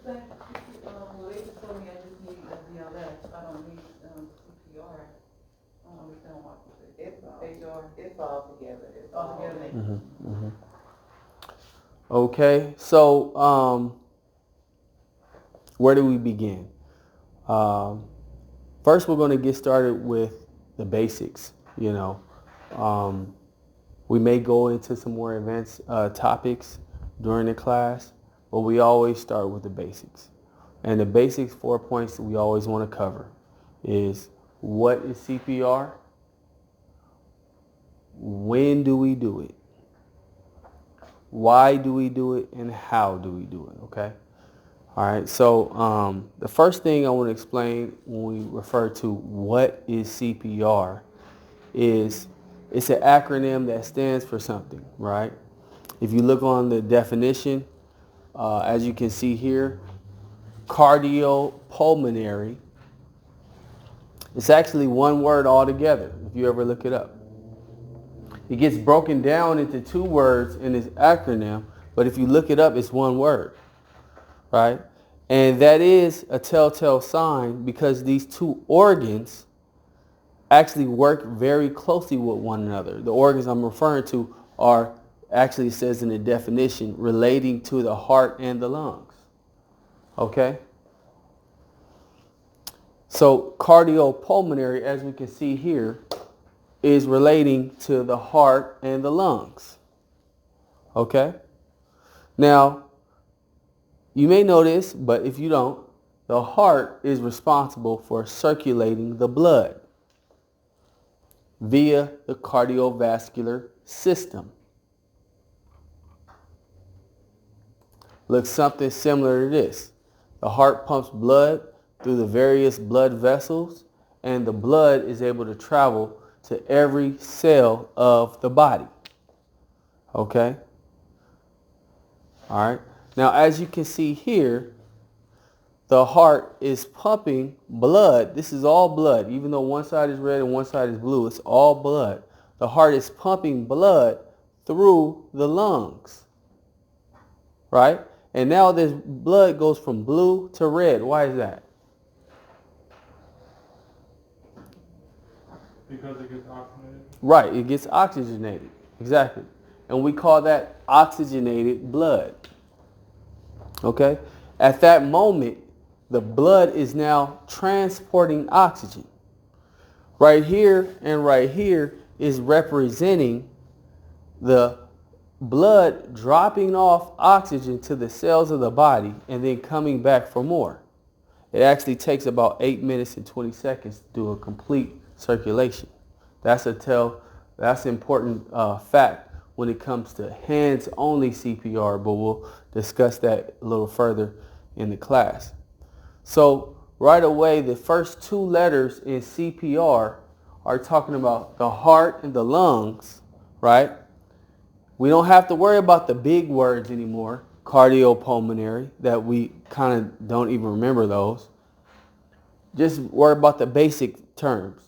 Well, they just told me I just need a BLS. I don't need CPR. I don't understand why. It's all together. It's all together. Mm-hmm, mm-hmm. Okay, so where do we begin? First, we're going to get started with the basics. We may go into some more advanced topics during the class, but we always start with the basics. And the basics 4 points that we always want to cover is what is CPR? When do we do it? Why do we do it? And how do we do it? Okay. All right. So the first thing I want to explain when we refer to what is CPR is it's an acronym that stands for something, right? If you look on the definition, as you can see here, Cardiopulmonary, it's actually one word altogether if you ever look it up. It gets broken down into two words in this acronym, but if you look it up, it's one word, right? And that is a telltale sign because these two organs actually work very closely with one another. The organs I'm referring to are, actually says in the definition, relating to the heart and the lungs. Okay? So cardiopulmonary, as we can see here, is relating to the heart and the lungs. Okay? Now, you may know this, but if you don't, the heart is responsible for circulating the blood via the cardiovascular system. Looks something similar to this. The heart pumps blood through the various blood vessels, and the blood is able to travel to every cell of the body. Okay? All right. Now, as you can see here, the heart is pumping blood. This is all blood. Even though one side is red and one side is blue, it's all blood. The heart is pumping blood through the lungs. Right? And now this blood goes from blue to red. Why is that? Because it gets oxygenated? Right, it gets oxygenated. Exactly. And we call that oxygenated blood. Okay? At that moment, the blood is now transporting oxygen. Right here and right here is representing the blood dropping off oxygen to the cells of the body and then coming back for more. It actually takes about 8 minutes and 20 seconds to do a complete circulation. That's an important fact when it comes to hands-only CPR, but we'll discuss that a little further in the class. So right away, the first two letters in CPR are talking about the heart and the lungs, right? We don't have to worry about the big words anymore, cardiopulmonary, that we kind of don't even remember those. Just worry about the basic terms,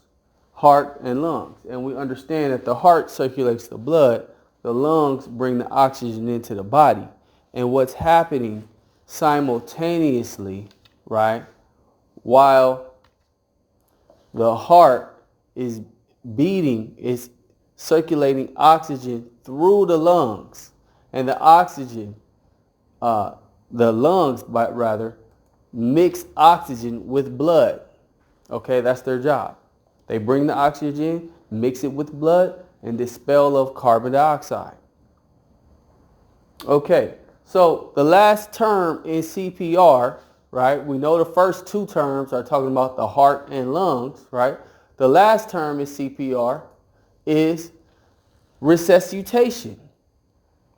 heart and lungs. And we understand that the heart circulates the blood, the lungs bring the oxygen into the body. And what's happening simultaneously, right, while the heart is beating, is circulating oxygen through the lungs, and the oxygen, the lungs, mix oxygen with blood. Okay, that's their job. They bring the oxygen, mix it with blood, and dispel of carbon dioxide. Okay, so the last term in CPR, right? We know the first two terms are talking about the heart and lungs, right? The last term in CPR is resuscitation.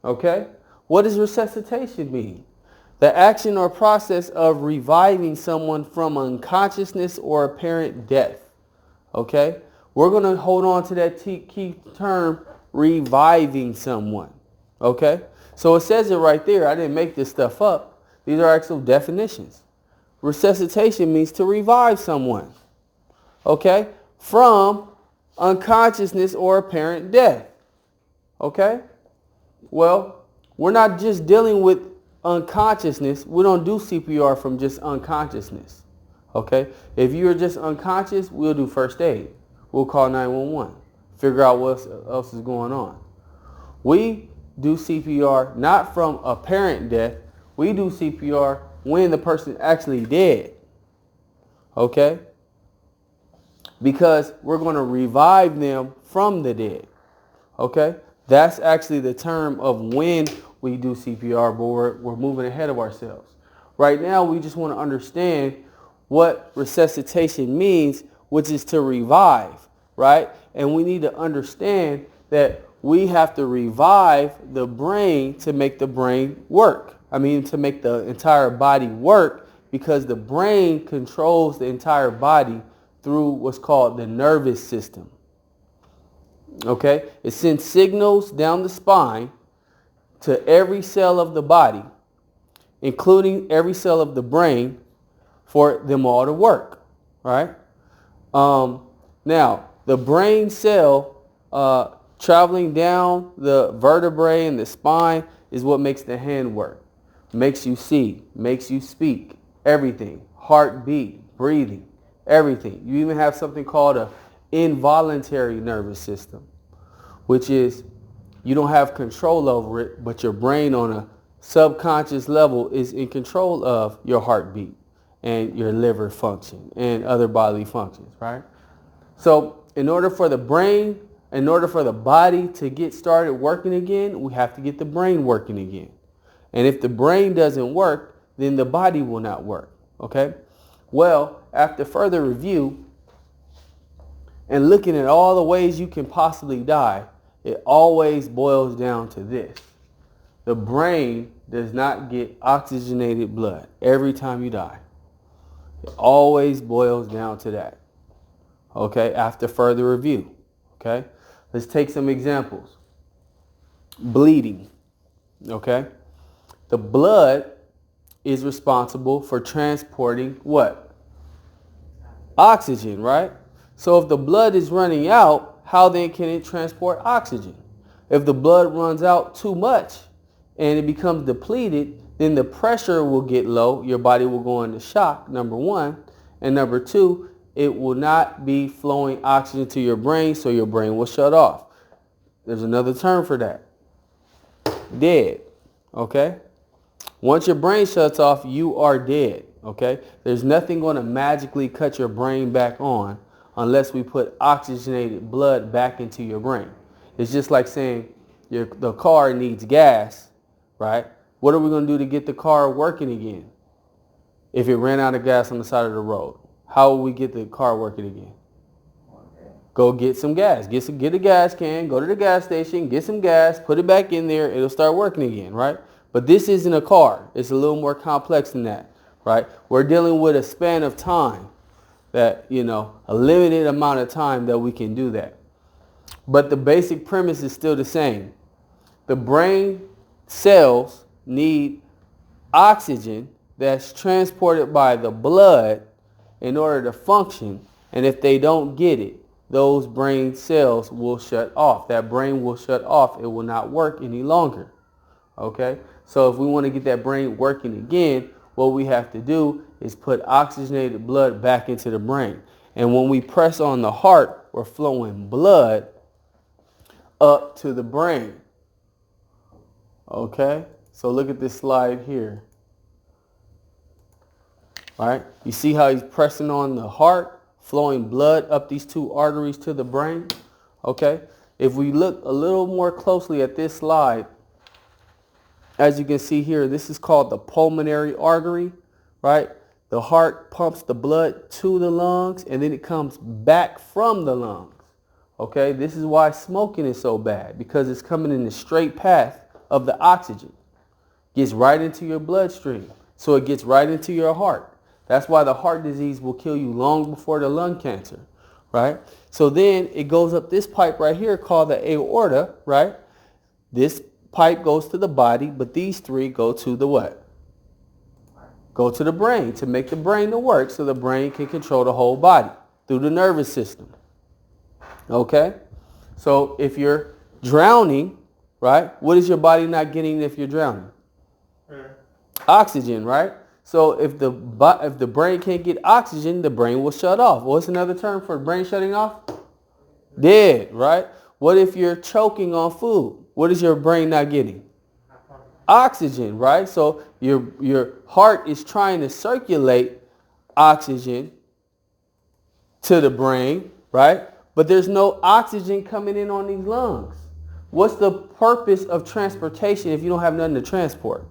Okay? What does resuscitation mean? The action or process of reviving someone from unconsciousness or apparent death. Okay? We're going to hold on to that key term, reviving someone. Okay? So it says it right there. I didn't make this stuff up. These are actual definitions. Resuscitation means to revive someone. Okay? From unconsciousness or apparent death. Okay? Well, we're not just dealing with unconsciousness, we don't do CPR from just unconsciousness. Okay? If you're just unconscious, we'll do first aid. We'll call 911. Figure out what else is going on. We do CPR not from apparent death. We do CPR when the person is actually dead. Okay? Because we're going to revive them from the dead. Okay? That's actually the term of when we do CPR, but we're moving ahead of ourselves. Right now, we just want to understand what resuscitation means, which is to revive, right? And we need to understand that we have to revive the brain to make the brain work. To make the entire body work, because the brain controls the entire body through what's called the nervous system. Okay? It sends signals down the spine to every cell of the body, including every cell of the brain, for them all to work, right? Now, the brain cell traveling down the vertebrae and the spine is what makes the hand work. Makes you see, makes you speak, everything. Heartbeat, breathing, everything. You even have something called an involuntary nervous system, which is you don't have control over it, but your brain on a subconscious level is in control of your heartbeat and your liver function and other bodily functions, right? So in order for the body to get started working again, we have to get the brain working again. And if the brain doesn't work, then the body will not work, okay? Well, after further review and looking at all the ways you can possibly die, it always boils down to this. The brain does not get oxygenated blood every time you die. It always boils down to that. Okay, after further review. Okay, let's take some examples. Bleeding. Okay, the blood is responsible for transporting what? Oxygen, right? So if the blood is running out, how then can it transport oxygen? If the blood runs out too much and it becomes depleted, then the pressure will get low. Your body will go into shock, number one. And number two, it will not be flowing oxygen to your brain, so your brain will shut off. There's another term for that. Dead. Okay? Once your brain shuts off, you are dead. Okay? There's nothing going to magically cut your brain back on unless we put oxygenated blood back into your brain. It's just like saying the car needs gas, right? What are we going to do to get the car working again if it ran out of gas on the side of the road? How will we get the car working again? Go get some gas. Get a gas can, go to the gas station, get some gas, put it back in there, it'll start working again, right? But this isn't a car. It's a little more complex than that, right? We're dealing with a span of time that, a limited amount of time that we can do that. But the basic premise is still the same. The brain cells need oxygen that's transported by the blood in order to function. And if they don't get it, those brain cells will shut off. That brain will shut off. It will not work any longer. Okay? So if we want to get that brain working again, what we have to do is put oxygenated blood back into the brain. And when we press on the heart, we're flowing blood up to the brain. Okay? So look at this slide here. All right? You see how he's pressing on the heart, flowing blood up these two arteries to the brain? Okay? If we look a little more closely at this slide, as you can see here, this is called the pulmonary artery, right? The heart pumps the blood to the lungs and then it comes back from the lungs. Okay? This is why smoking is so bad, because it's coming in the straight path of the oxygen. Gets right into your bloodstream. So it gets right into your heart. That's why the heart disease will kill you long before the lung cancer, right? So then it goes up this pipe right here called the aorta, right? This pipe goes to the body, but these three go to the what? Go to the brain to make the brain to work so the brain can control the whole body through the nervous system. Okay? So if you're drowning, right? What is your body not getting if you're drowning? Oxygen, right? So if the brain can't get oxygen, the brain will shut off. What's another term for brain shutting off? Dead, right? What if you're choking on food? What is your brain not getting? Oxygen, right? So your heart is trying to circulate oxygen to the brain, right? But there's no oxygen coming in on these lungs. What's the purpose of transportation if you don't have nothing to transport?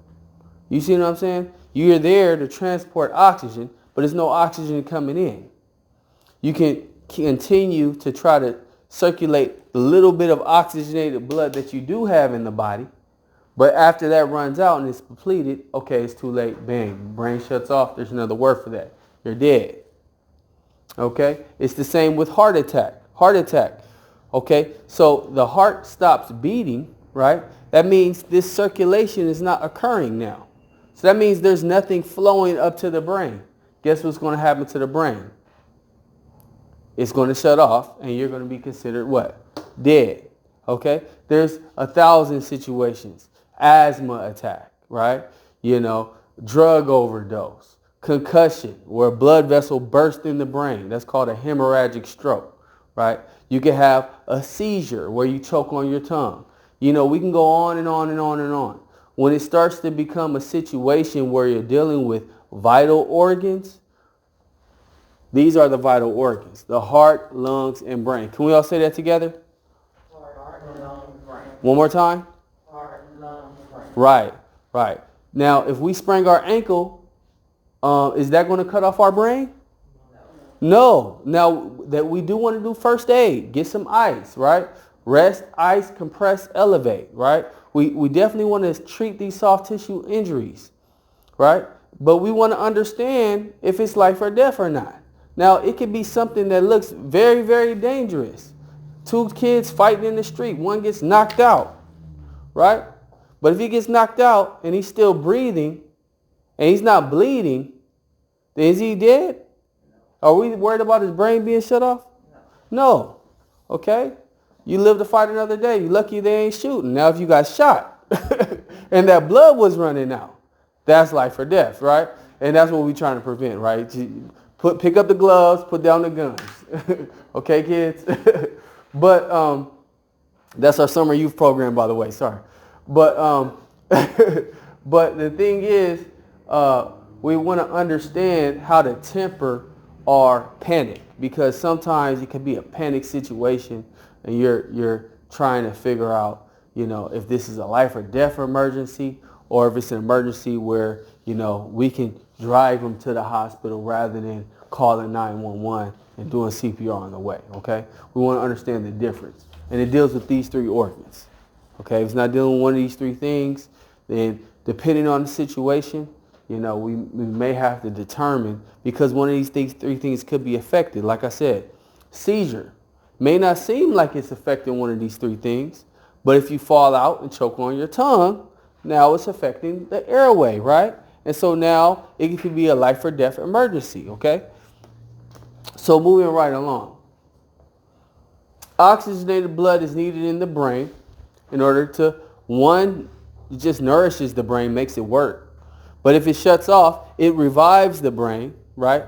You see what I'm saying? You're there to transport oxygen, but there's no oxygen coming in. You can continue to try to circulate the little bit of oxygenated blood that you do have in the body, but after that runs out and it's depleted, okay, it's too late. Bang, brain shuts off. There's another word for that. You're dead. Okay? It's the same with heart attack. Heart attack. Okay? So the heart stops beating, right? That means this circulation is not occurring now. So that means there's nothing flowing up to the brain. Guess what's going to happen to the brain? It's going to shut off and you're going to be considered what? Dead. Okay? There's 1,000 situations. Asthma attack, right? Drug overdose, concussion, where a blood vessel bursts in the brain. That's called a hemorrhagic stroke, right? You can have a seizure where you choke on your tongue. We can go on and on and on and on. When it starts to become a situation where you're dealing with vital organs, these are the vital organs: the heart, lungs, and brain. Can we all say that together? Heart, lungs, brain. One more time. Heart, lungs, brain. Right. Now, if we sprain our ankle, is that going to cut off our brain? No. Now, that we do want to do first aid. Get some ice, right? Rest, ice, compress, elevate, right? We definitely want to treat these soft tissue injuries, right? But we want to understand if it's life or death or not. Now, it could be something that looks very, very dangerous. 2 kids fighting in the street. One gets knocked out, right? But if he gets knocked out and he's still breathing and he's not bleeding, then is he dead? Are we worried about his brain being shut off? No. Okay? You live to fight another day. You're lucky they ain't shooting. Now, if you got shot and that blood was running out, that's life or death, right? And that's what we're trying to prevent, right? Pick up the gloves, put down the guns. Okay, kids? But that's our summer youth program, by the way. Sorry. But but the thing is, we want to understand how to temper our panic, because sometimes it can be a panic situation and you're trying to figure out, if this is a life or death emergency, or if it's an emergency where, we can drive them to the hospital rather than calling 911 and doing CPR on the way, okay? We want to understand the difference. And it deals with these 3 organs, okay? If it's not dealing with one of these 3 things, then depending on the situation, we may have to determine, because one of these 3 things could be affected. Like I said, seizure may not seem like it's affecting one of these 3 things, but if you fall out and choke on your tongue, now it's affecting the airway, right? And so now it could be a life or death emergency, okay? So moving right along. Oxygenated blood is needed in the brain in order to, one, it just nourishes the brain, makes it work. But if it shuts off, it revives the brain, right?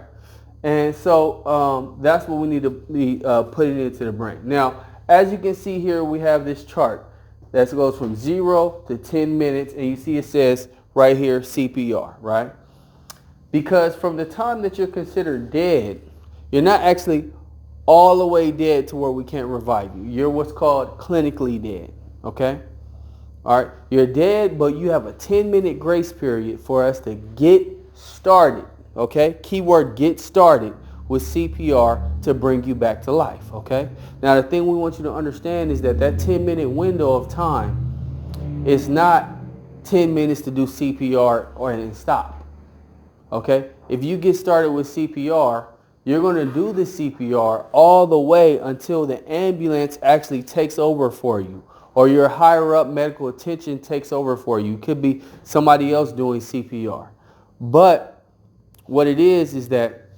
And so that's what we need to be putting into the brain. Now, as you can see here, we have this chart that goes from 0 to 10 minutes, and you see it says right here, CPR, right? Because from the time that you're considered dead, you're not actually all the way dead to where we can't revive you. You're what's called clinically dead, okay? All right, you're dead, but you have a 10-minute grace period for us to get started, okay? Keyword, get started with CPR to bring you back to life, okay? Now, the thing we want you to understand is that 10-minute window of time is not 10 minutes to do CPR and stop, okay? If you get started with CPR, you're going to do the CPR all the way until the ambulance actually takes over for you, or your higher up medical attention takes over for you. It could be somebody else doing CPR. But what it is that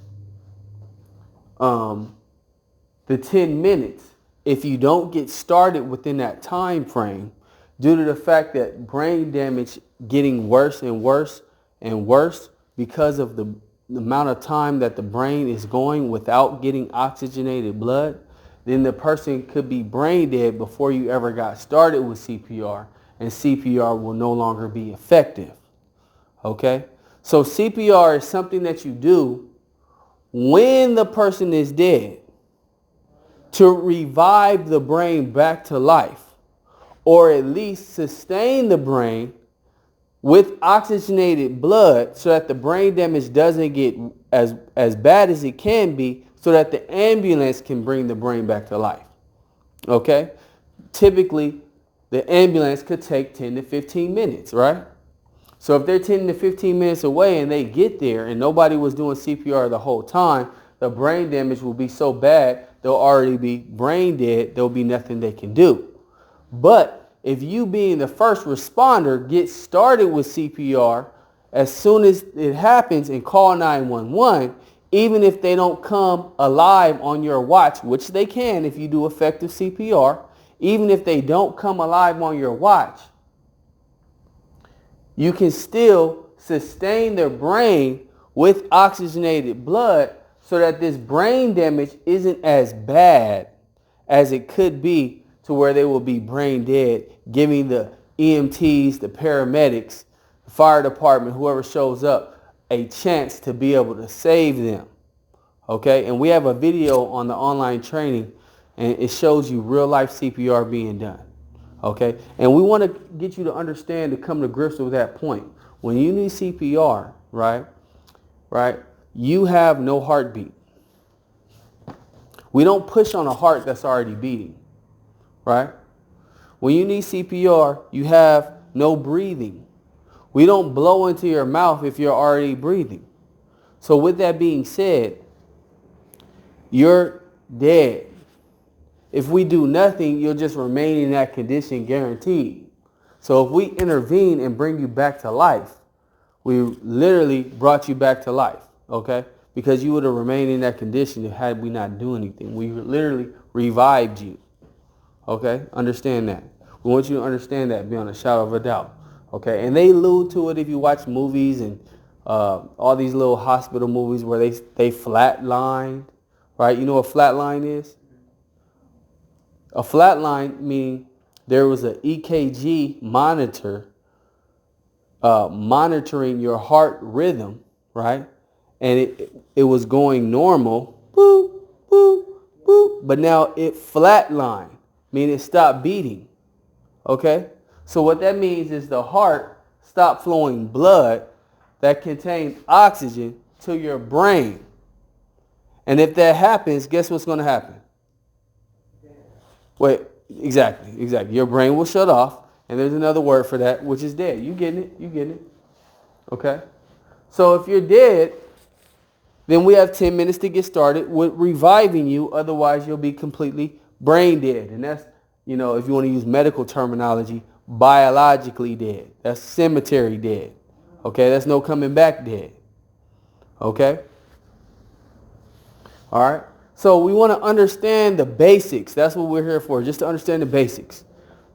the 10 minutes, if you don't get started within that time frame, due to the fact that brain damage getting worse and worse, and worse because of the amount of time that the brain is going without getting oxygenated blood, then the person could be brain dead before you ever got started with CPR, and CPR will no longer be effective. Okay? So CPR is something that you do when the person is dead to revive the brain back to life, or at least sustain the brain with oxygenated blood so that the brain damage doesn't get as bad as it can be, so that the ambulance can bring the brain back to life. Okay? Typically, the ambulance could take 10 to 15 minutes, right? So if they're 10 to 15 minutes away and they get there and nobody was doing CPR the whole time, the brain damage will be so bad, they'll already be brain dead. There'll be nothing they can do. But if you, being the first responder, get started with CPR as soon as it happens and call 911, even if they don't come alive on your watch, which they can if you do effective CPR, even if they don't come alive on your watch, you can still sustain their brain with oxygenated blood so that this brain damage isn't as bad as it could be, to where they will be brain dead, giving the EMTs, the paramedics, the fire department, whoever shows up, a chance to be able to save them. Okay? And we have a video on the online training, and it shows you real life CPR being done. Okay? And we want to get you to understand, to come to grips with that point. When you need CPR, right, you have no heartbeat. We don't push on a heart that's already beating. Right? When you need CPR, you have no breathing. We don't blow into your mouth if you're already breathing. So with that being said, you're dead. If we do nothing, you'll just remain in that condition, guaranteed. So if we intervene and bring you back to life, we literally brought you back to life, okay? Because you would have remained in that condition had we not do anything. We literally revived you. Okay, understand that. We want you to understand that beyond a shadow of a doubt. Okay, and they allude to it if you watch movies and all these little hospital movies where they flatlined, right? You know what flatline is? A flatline meaning there was an EKG monitor monitoring your heart rhythm, right? And it was going normal, boop, boop, boop, but now it flatlined. Meaning it stopped beating. Okay? So what that means is the heart stopped flowing blood that contains oxygen to your brain. And if that happens, guess what's going to happen? Wait, exactly. Your brain will shut off, and there's another word for that, which is dead. You getting it? Okay? So if you're dead, then we have 10 minutes to get started with reviving you. Otherwise, you'll be completely brain dead. And that's, if you want to use medical terminology, biologically dead. That's cemetery dead. Okay, that's no coming back dead. Okay? All right? So we want to understand the basics. That's what we're here for, just to understand the basics.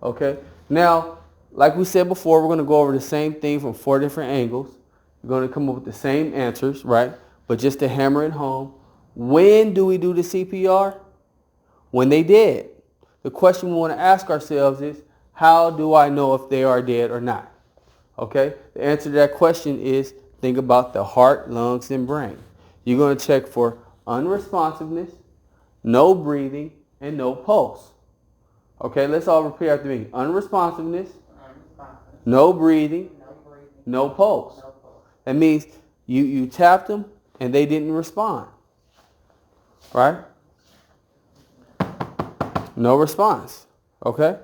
Okay? Now, like we said before, we're going to go over the same thing from 4 different angles. We're going to come up with the same answers, right? But just to hammer it home, when do we do the CPR? When they dead. The question we want to ask ourselves is, how do I know if they are dead or not? Okay? The answer to that question is, think about the heart, lungs, and brain. You're going to check for unresponsiveness, no breathing, and no pulse. Okay, let's all repeat after me. Unresponsiveness, no breathing, no pulse. That means you tapped them and they didn't respond. Right? No response. Okay?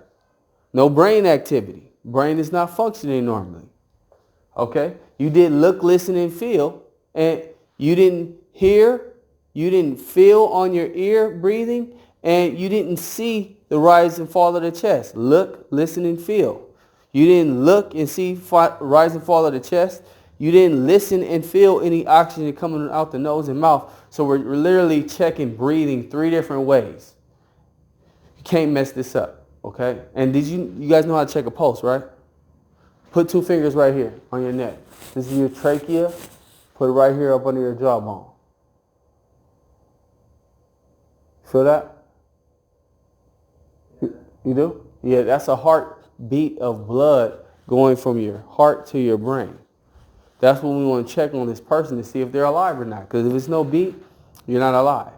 No brain activity. Brain is not functioning normally. Okay? You did look, listen, and feel, and you didn't hear, you didn't feel on your ear breathing, and you didn't see the rise and fall of the chest. Look, listen, and feel. You didn't look and see rise and fall of the chest. You didn't listen and feel any oxygen coming out the nose and mouth. So we're literally checking breathing 3 different ways. You can't mess this up, okay? And you guys know how to check a pulse, right? Put 2 fingers right here on your neck. This is your trachea. Put it right here up under your jawbone. Feel that? You do? Yeah, that's a heartbeat of blood going from your heart to your brain. That's when we want to check on this person to see if they're alive or not. Because if it's no beat, you're not alive.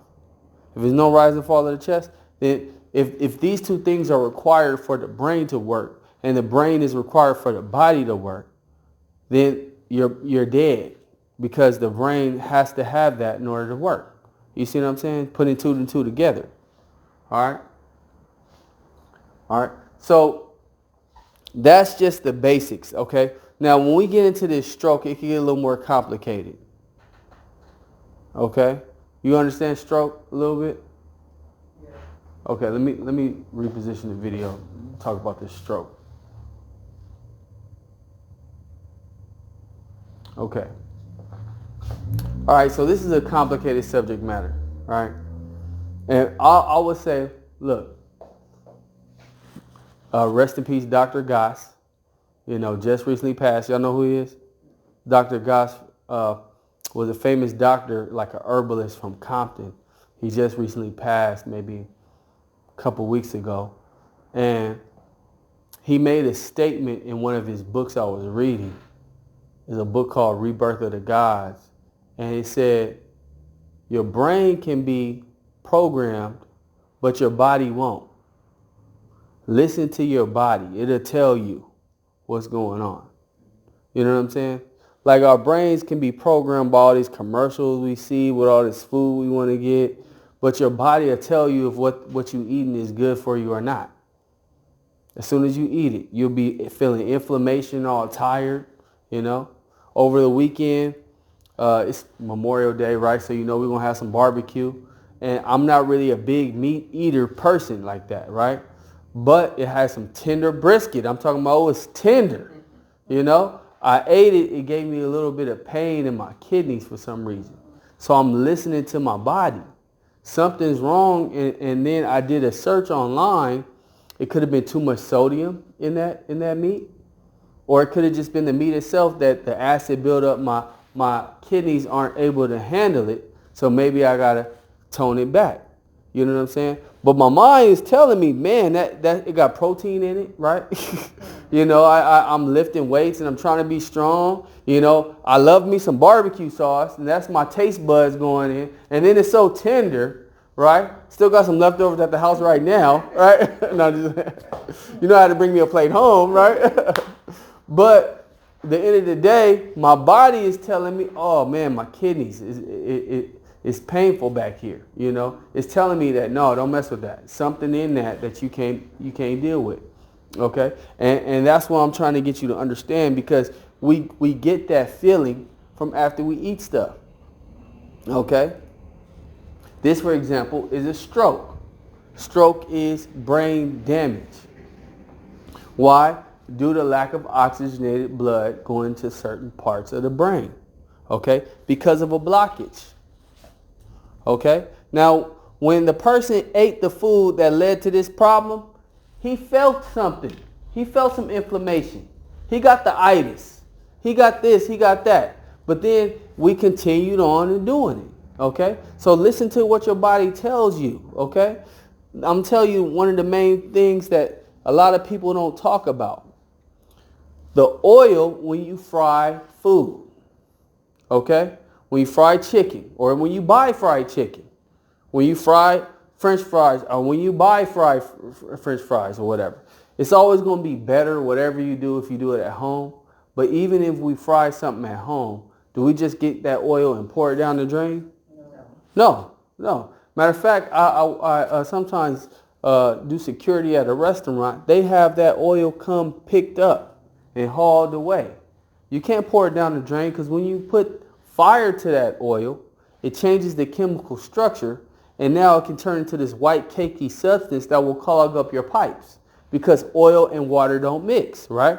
If there's no rise and fall of the chest, then if these 2 things are required for the brain to work and the brain is required for the body to work, then you're dead, because the brain has to have that in order to work. You see what I'm saying? Putting 2 and 2 together. All right? All right. So that's just the basics, okay? Now, when we get into this stroke, it can get a little more complicated. Okay? You understand stroke a little bit? Yeah. Okay, let me reposition the video, talk about this stroke. Okay. All right, so this is a complicated subject matter, right? And I would say, look, rest in peace, Dr. Goss. Just recently passed. Y'all know who he is? Dr. Goss was a famous doctor, like a herbalist from Compton. He just recently passed, maybe a couple weeks ago. And he made a statement in one of his books I was reading. It's a book called Rebirth of the Gods. And he said, your brain can be programmed, but your body won't. Listen to your body. It'll tell you what's going on. You know what I'm saying? Like, our brains can be programmed by all these commercials we see with all this food we want to get, but your body will tell you if what you eating is good for you or not. As soon as you eat it, you'll be feeling inflammation, all tired, Over the weekend, it's Memorial Day, right? So we're going to have some barbecue. And I'm not really a big meat eater person like that, right? But it has some tender brisket. I'm talking about, it's tender, I ate it. It gave me a little bit of pain in my kidneys for some reason. So I'm listening to my body. Something's wrong. And then I did a search online. It could have been too much sodium in that meat. Or it could have just been the meat itself that the acid built up. My kidneys aren't able to handle it. So maybe I got to tone it back. You know what I'm saying? But my mind is telling me, man, that it got protein in it, right? I'm lifting weights and I'm trying to be strong. I love me some barbecue sauce, and that's my taste buds going in. And then it's so tender, right? Still got some leftovers at the house right now, right? No, you know how to bring me a plate home, right? But at the end of the day, my body is telling me, oh man, my kidneys, it's painful back here. It's telling me that, no, don't mess with that. Something in that you can't deal with. Okay. And that's what I'm trying to get you to understand, because we get that feeling from after we eat stuff. Okay. This, for example, is a stroke. Stroke is brain damage. Why? Due to lack of oxygenated blood going to certain parts of the brain. Okay. Because of a blockage. Okay. Now, when the person ate the food that led to this problem, he felt something. He felt some inflammation. He got the itis. He got this. He got that. But then we continued on and doing it. Okay. So listen to what your body tells you. Okay. I'm telling you one of the main things that a lot of people don't talk about. The oil when you fry food. Okay. When you fry chicken, or when you buy fried chicken, when you fry French fries, or when you buy fried French fries or whatever, it's always going to be better whatever you do if you do it at home. But even if we fry something at home, do we just get that oil and pour it down the drain? No. Matter of fact, I sometimes do security at a restaurant. They have that oil come picked up and hauled away. You can't pour it down the drain, because when you put fire to that oil, it changes the chemical structure, and now it can turn into this white cakey substance that will clog up your pipes, because oil and water don't mix, right?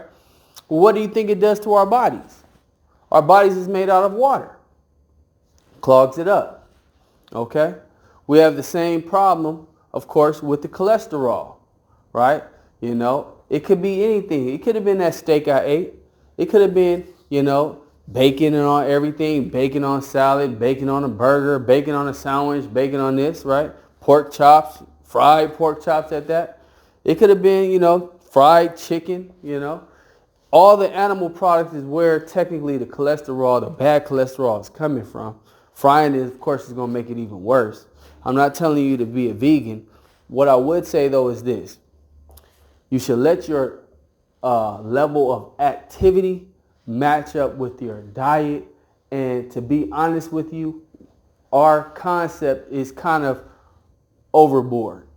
Well, what do you think it does to our bodies? Our bodies is made out of water. Clogs it up. Okay? We have the same problem, of course, with the cholesterol, right? It could be anything. It could have been that steak I ate. It could have been, bacon on everything, bacon on salad, bacon on a burger, bacon on a sandwich, bacon on this, right? Pork chops, fried pork chops at that. It could have been, fried chicken, All the animal products is where technically the cholesterol, the bad cholesterol is coming from. Frying it, of course, is going to make it even worse. I'm not telling you to be a vegan. What I would say, though, is this. You should let your level of activity match up with your diet. And to be honest with you, our concept is kind of overboard.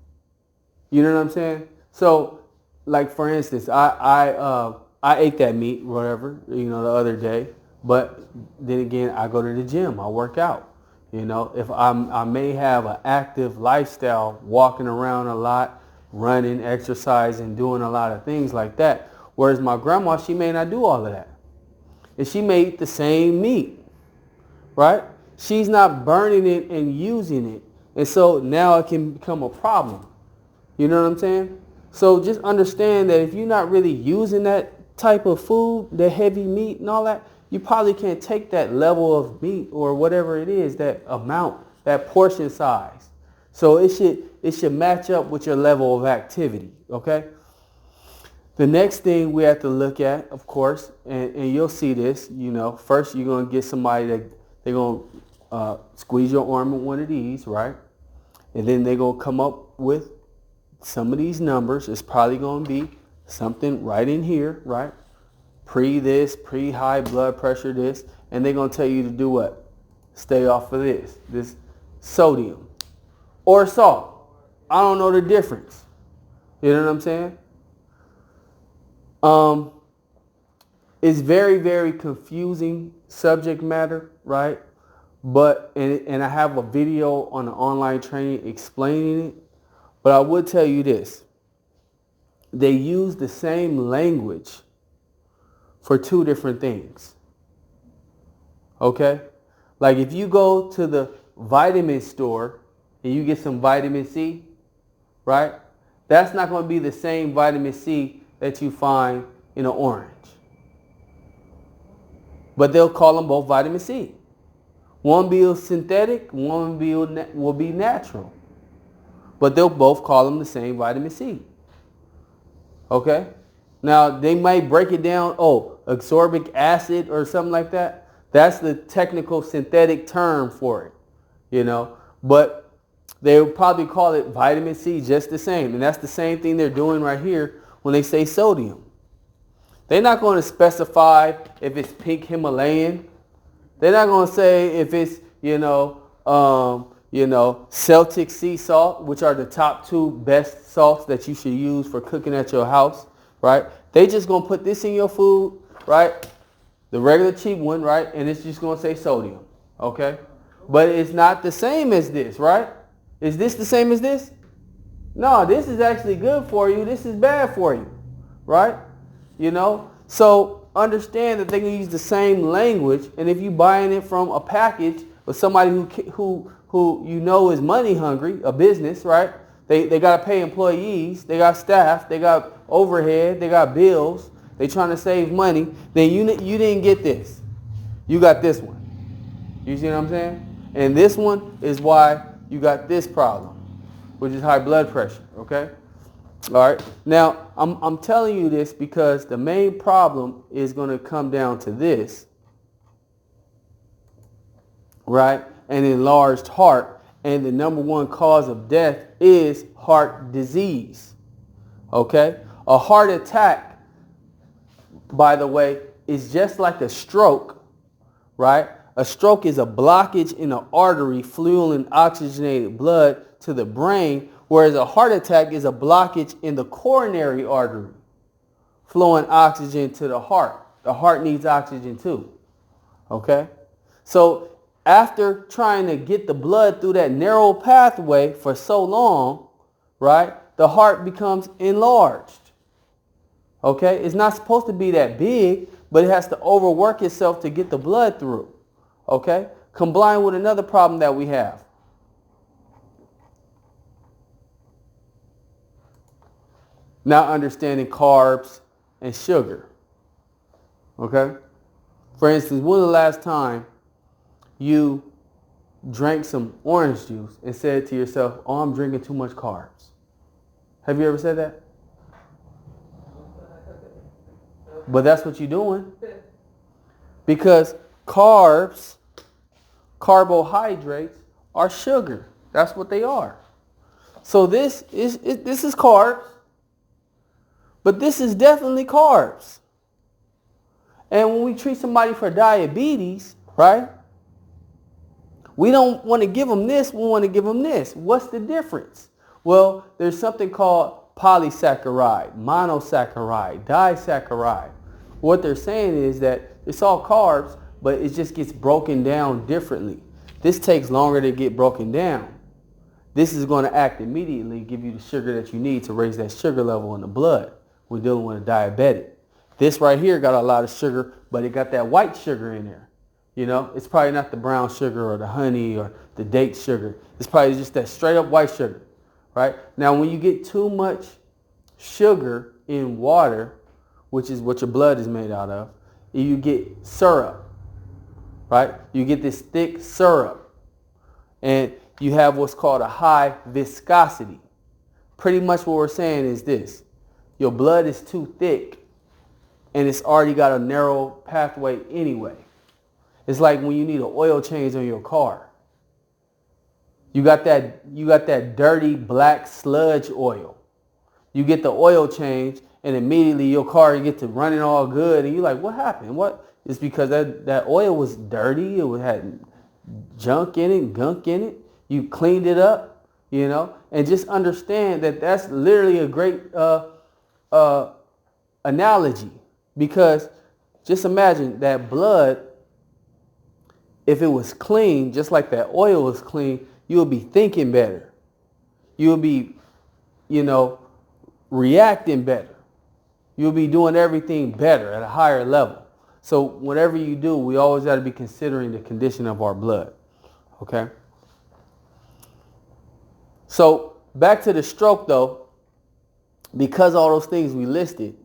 You know what I'm saying? So, like for instance, I ate that meat, whatever, the other day. But then again, I go to the gym. I work out. If I may have an active lifestyle, walking around a lot, running, exercising, doing a lot of things like that. Whereas my grandma, she may not do all of that. And she may eat the same meat, right? She's not burning it and using it. And so now it can become a problem. You know what I'm saying? So just understand that if you're not really using that type of food, the heavy meat and all that, you probably can't take that level of meat or whatever it is, that amount, that portion size. So it should match up with your level of activity, okay? The next thing we have to look at, of course, and you'll see this, first you're going to get somebody that they're going to squeeze your arm with one of these, right? And then they're going to come up with some of these numbers. It's probably going to be something right in here, right? Pre-this, pre-high blood pressure this, and they're going to tell you to do what? Stay off of this sodium or salt. I don't know the difference. You know what I'm saying? It's very, very confusing subject matter, right? But, and I have a video on the online training explaining it, but I would tell you this. They use the same language for two different things. Okay? Like if you go to the vitamin store and you get some vitamin C, right? That's not going to be the same vitamin C that you find in an orange. But they'll call them both vitamin C. One will be synthetic, one will be natural. But they'll both call them the same vitamin C. Okay? Now, they might break it down, ascorbic acid or something like that. That's the technical synthetic term for it, But they would probably call it vitamin C just the same. And that's the same thing they're doing right here when they say sodium. They're not going to specify if it's pink Himalayan. They're not going to say if it's, Celtic sea salt, which are the top two best salts that you should use for cooking at your house, right? They just going to put this in your food, right? The regular cheap one, right? And it's just going to say sodium, okay? But it's not the same as this, right? Is this the same as this? No, this is actually good for you. This is bad for you, right? So understand that they can use the same language, and if you're buying it from a package with somebody who is money hungry, a business, right? They got to pay employees, they got staff, they got overhead, they got bills, they trying to save money. Then you didn't get this. You got this one. You see what I'm saying? And this one is why you got this problem, which is high blood pressure, okay? All right. Now, I'm telling you this because the main problem is going to come down to this, right? An enlarged heart. And the number one cause of death is heart disease. Okay? A heart attack, by the way, is just like a stroke, right? A stroke is a blockage in an artery fueling oxygenated blood to the brain, whereas a heart attack is a blockage in the coronary artery flowing oxygen to the heart. The heart needs oxygen too. Okay? So after trying to get the blood through that narrow pathway for so long, right, the heart becomes enlarged. Okay? It's not supposed to be that big, but it has to overwork itself to get the blood through. Okay? Combined with another problem that we have. Not understanding carbs and sugar. Okay? For instance, when was the last time you drank some orange juice and said to yourself, oh, I'm drinking too much carbs? Have you ever said that? But that's what you're doing. Because carbs, carbohydrates, are sugar. That's what they are. So this is carbs, but this is definitely carbs. And when we treat somebody for diabetes, right? We don't want to give them this, we want to give them this. What's the difference? Well, there's something called polysaccharide, monosaccharide, disaccharide. What they're saying is that it's all carbs, but it just gets broken down differently. This takes longer to get broken down. This is going to act immediately, give you the sugar that you need to raise that sugar level in the blood. We're dealing with a diabetic. This right here got a lot of sugar, but it got that white sugar in there. You know, it's probably not the brown sugar or the honey or the date sugar. It's probably just that straight up white sugar, right? Now, when you get too much sugar in water, which is what your blood is made out of, you get syrup, right? You get this thick syrup, and you have what's called a high viscosity. Pretty much what we're saying is this: your blood is too thick, and it's already got a narrow pathway anyway. It's like when you need an oil change on your car. You got that dirty black sludge oil. You get the oil change, and immediately your car, you get to running all good, and you're like, what happened? What? It's because that oil was dirty. It had junk in it, gunk in it. You cleaned it up, you know, and just understand that that's literally a great analogy, because just imagine that blood. If it was clean, just like that oil was clean, you would be thinking better. You would be, reacting better. You'll be doing everything better at a higher level. So whatever you do, we always got to be considering the condition of our blood. Okay? So back to the stroke though, because all those things we listed,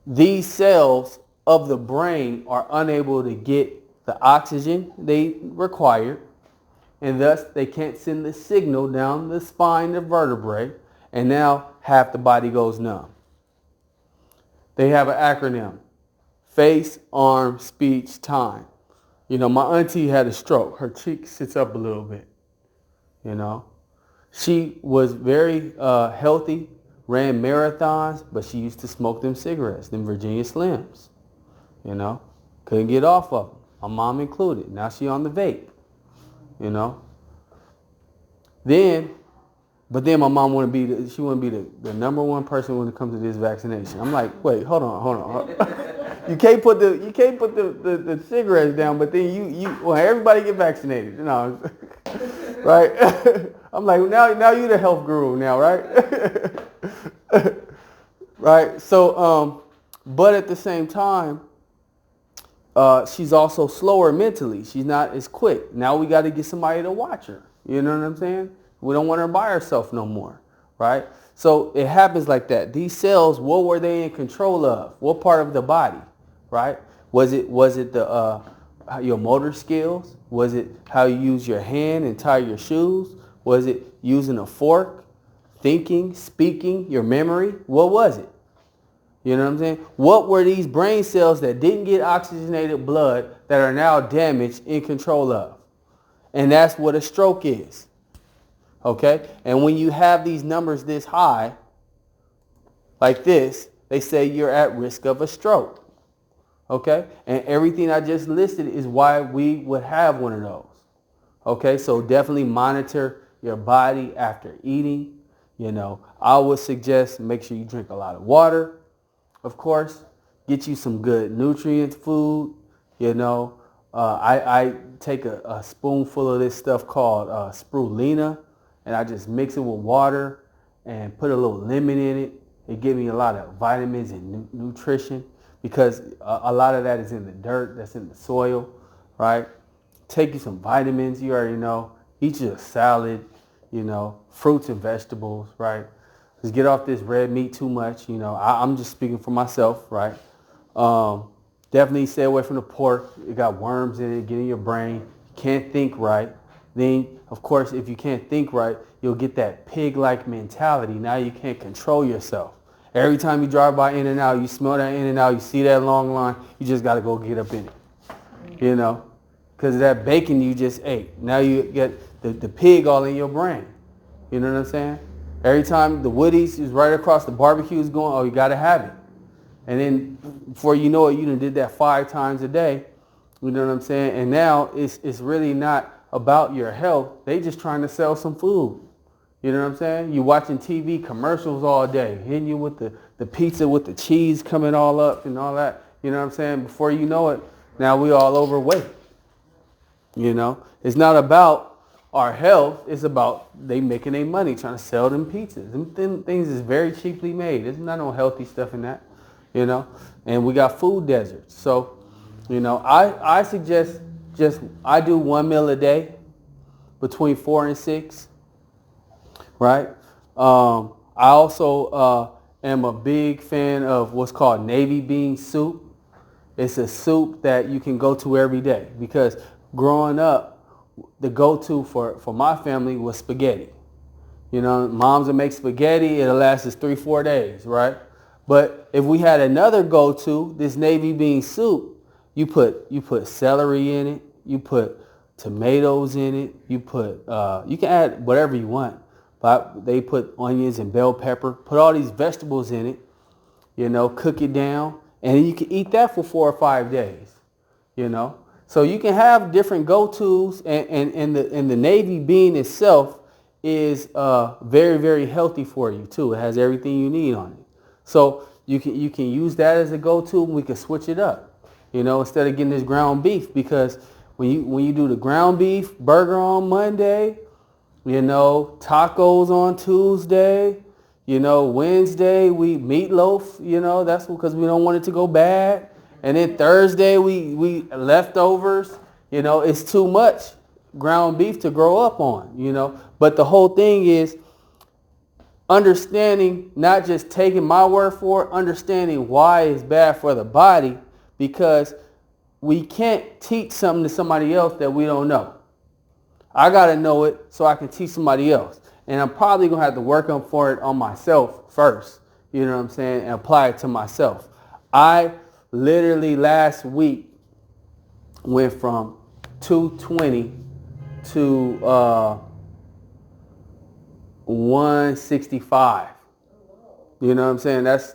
these cells of the brain are unable to get the oxygen they require, and thus they can't send the signal down the spine, the vertebrae, and now half the body goes numb. They have an acronym: face, arm, speech, time. My auntie had a stroke. Her cheek sits up a little bit. She was very healthy, ran marathons, but she used to smoke them cigarettes, them Virginia Slims. Couldn't get off of them. My mom included. Now she on the vape. But then my mom want to be the number one person when it comes to this vaccination. I'm like, wait, hold on. You can't put the cigarettes down, but then everybody get vaccinated, right? I'm like, now you the health guru now, right? Right. So, but at the same time, she's also slower mentally. She's not as quick. Now we got to get somebody to watch her. You know what I'm saying? We don't want her by herself no more, right? So it happens like that. These cells, what were they in control of? What part of the body, right? Was it the your motor skills? Was it how you use your hand and tie your shoes? Was it using a fork, thinking, speaking, your memory? What was it? You know what I'm saying? What were these brain cells that didn't get oxygenated blood that are now damaged in control of? And that's what a stroke is. Okay? And when you have these numbers this high, like this, they say you're at risk of a stroke. Okay? And everything I just listed is why we would have one of those. Okay? So definitely monitor your body after eating. I would suggest make sure you drink a lot of water. Of course, get you some good nutrient food. I take a spoonful of this stuff called spirulina, and I just mix it with water and put a little lemon in it. It gives me a lot of vitamins and nutrition, because a lot of that is in the dirt, that's in the soil, right? Take you some vitamins, you already know. Eat you a salad, fruits and vegetables, right? Just get off this red meat too much. I'm just speaking for myself, right? Definitely stay away from the pork. It got worms in it, get in your brain. Can't think right. Then, of course, if you can't think right, you'll get that pig-like mentality. Now you can't control yourself. Every time you drive by In-N-Out, you smell that In-N-Out, you see that long line, you just got to go get up in it, because of that bacon you just ate. Now you get the pig all in your brain. You know what I'm saying? Every time the Woody's is right across, the barbecue's going, oh, you got to have it. And then before you know it, you done did that 5 times a day. You know what I'm saying? And now it's really not about your health. They just trying to sell some food. You know what I'm saying? You watching TV commercials all day, hitting you with the pizza with the cheese coming all up and all that. You know what I'm saying? Before you know it, now we all overweight. It's not about our health. It's about they making their money trying to sell them pizzas. Them things is very cheaply made. There's not no healthy stuff in that. And we got food deserts. So, I suggest I do 1 meal a day between 4 and 6, right? I also am a big fan of what's called navy bean soup. It's a soup that you can go to every day because growing up, the go-to for my family was spaghetti. Moms would make spaghetti. It'll last us 3-4 days, right? But if we had another go-to, this navy bean soup, you put celery in it, you put tomatoes in it, you can add whatever you want, but they put onions and bell pepper, put all these vegetables in it, cook it down, and you can eat that for 4 or 5 days, So you can have different go-tos, and the navy bean itself is very, very healthy for you too. It has everything you need on it. So you can use that as a go-to, and we can switch it up, instead of getting this ground beef, because when you do the ground beef burger on Monday, tacos on Tuesday, Wednesday we meatloaf, that's because we don't want it to go bad. And then Thursday we leftovers, it's too much ground beef to grow up on, But the whole thing is understanding, not just taking my word for it, understanding why it's bad for the body, because we can't teach something to somebody else that we don't know. I got to know it so I can teach somebody else. And I'm probably going to have to work on for it on myself first, and apply it to myself. I literally last week went from 220 to 165. You know what I'm saying? That's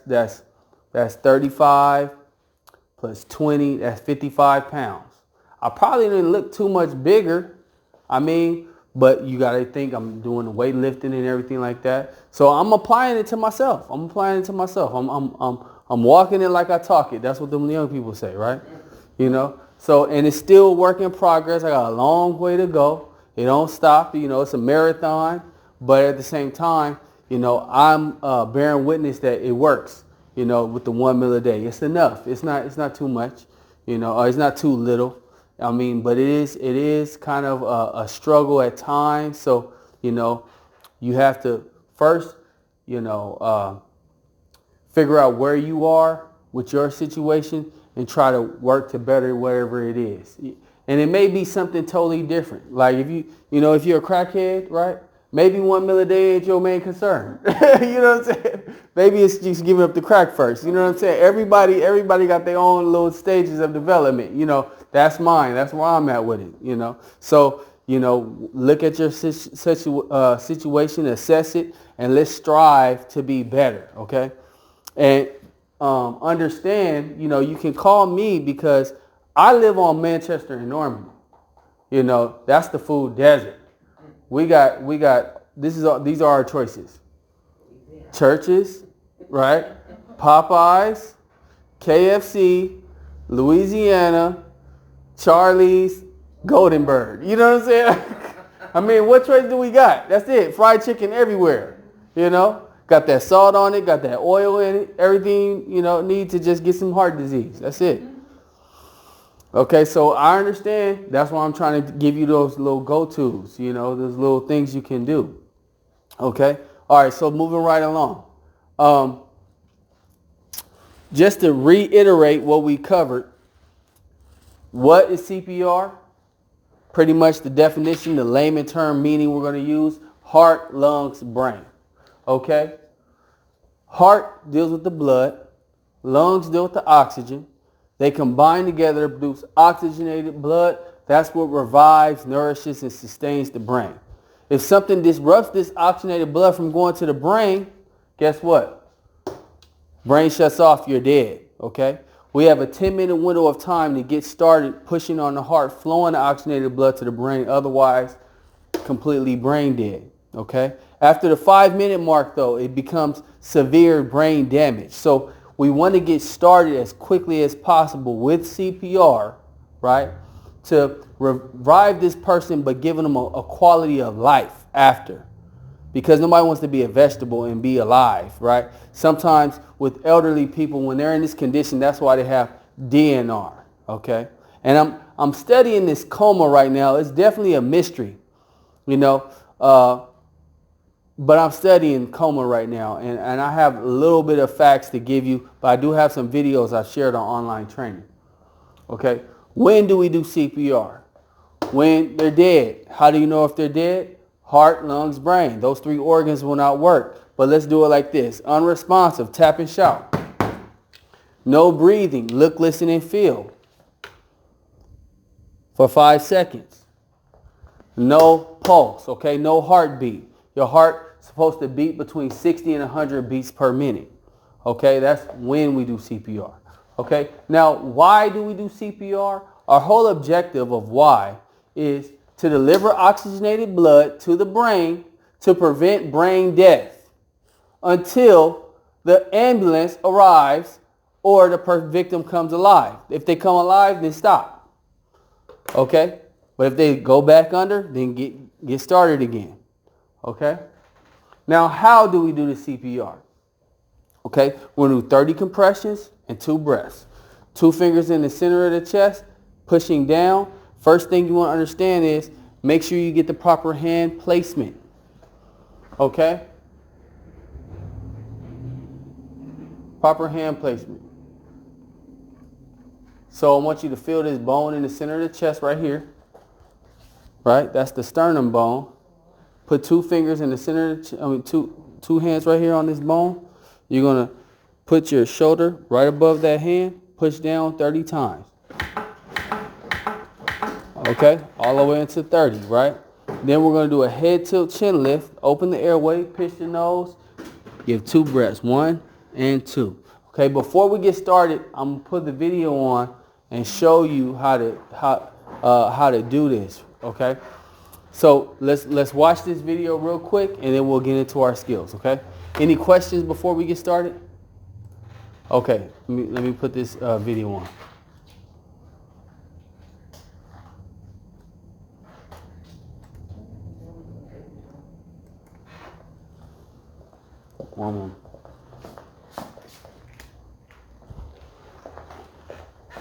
35 plus 20. That's 55 pounds. I probably didn't look too much bigger. But you got to think I'm doing the weightlifting and everything like that. So I'm applying it to myself. I'm walking it like I talk it. That's what them young people say, right? So, and it's still work in progress. I got a long way to go. It don't stop. It's a marathon. But at the same time, I'm bearing witness that it works, with the 1 meal a day. It's enough. It's not too much, or it's not too little. But it is kind of a struggle at times. So, you have to first, figure out where you are with your situation and try to work to better whatever it is. And it may be something totally different. Like if you're a crackhead, right? Maybe 1 meal a day ain't your main concern. You know what I'm saying? Maybe it's just giving up the crack first. You know what I'm saying? Everybody got their own little stages of development. That's mine. That's where I'm at with it. So, look at your situation, assess it, and let's strive to be better. Okay. And understand, you can call me because I live on Manchester and Normandy. That's the food desert. We got these are our choices. Churches, right? Popeyes, KFC, Louisiana, Charlie's, Golden Bird. You know what I'm saying? What choice do we got? That's it. Fried chicken everywhere. Got that salt on it, got that oil in it, everything, need to just get some heart disease. That's it. Okay, so I understand. That's why I'm trying to give you those little go-tos, those little things you can do. Okay. All right. So moving right along. Just to reiterate what we covered, what is CPR? Pretty much the definition, the layman term meaning we're going to use, heart, lungs, brain. Okay? Heart deals with the blood. Lungs deal with the oxygen. They combine together to produce oxygenated blood. That's what revives, nourishes, and sustains the brain. If something disrupts this oxygenated blood from going to the brain, guess what? Brain shuts off, you're dead. Okay? We have a 10-minute window of time to get started pushing on the heart, flowing the oxygenated blood to the brain. Otherwise, completely brain dead. Okay? After the 5-minute mark, though, it becomes severe brain damage. So we want to get started as quickly as possible with CPR, right, to revive this person, but giving them a quality of life after. Because nobody wants to be a vegetable and be alive, right? Sometimes with elderly people, when they're in this condition, that's why they have DNR, okay? And I'm studying this coma right now. It's definitely a mystery, you know, but I'm studying coma right now, and I have a little bit of facts to give you, but I do have some videos I've shared on online training, okay? When do we do CPR? When they're dead. How do you know if they're dead? Heart, lungs, brain. Those 3 organs will not work. But let's do it like this. Unresponsive, tap and shout. No breathing, look, listen, and feel for 5 seconds. No pulse, okay? No heartbeat. Your heart is supposed to beat between 60 and 100 beats per minute. Okay, that's when we do CPR. Okay, now why do we do CPR? Our whole objective of why is to deliver oxygenated blood to the brain to prevent brain death until the ambulance arrives or the victim comes alive. If they come alive, then stop. Okay? But if they go back under, then get started again. Okay? Now, how do we do the CPR? Okay? We're going to do 30 compressions and 2 breaths. 2 fingers in the center of the chest, pushing down. First thing you want to understand is make sure you get the proper hand placement. Okay? Proper hand placement. So I want you to feel this bone in the center of the chest right here. Right? That's the sternum bone. Put 2 fingers in the center of the two hands right here on this bone. You're going to put your shoulder right above that hand. Push down 30 times. Okay? All the way into 30, right? Then we're going to do a head tilt chin lift. Open the airway, pitch the nose. Give 2 breaths, 1 and 2. Okay, before we get started, I'm going to put the video on and show you how to do this, okay? So let's watch this video real quick and then we'll get into our skills, okay? Any questions before we get started? Okay, let me put this video on. One more.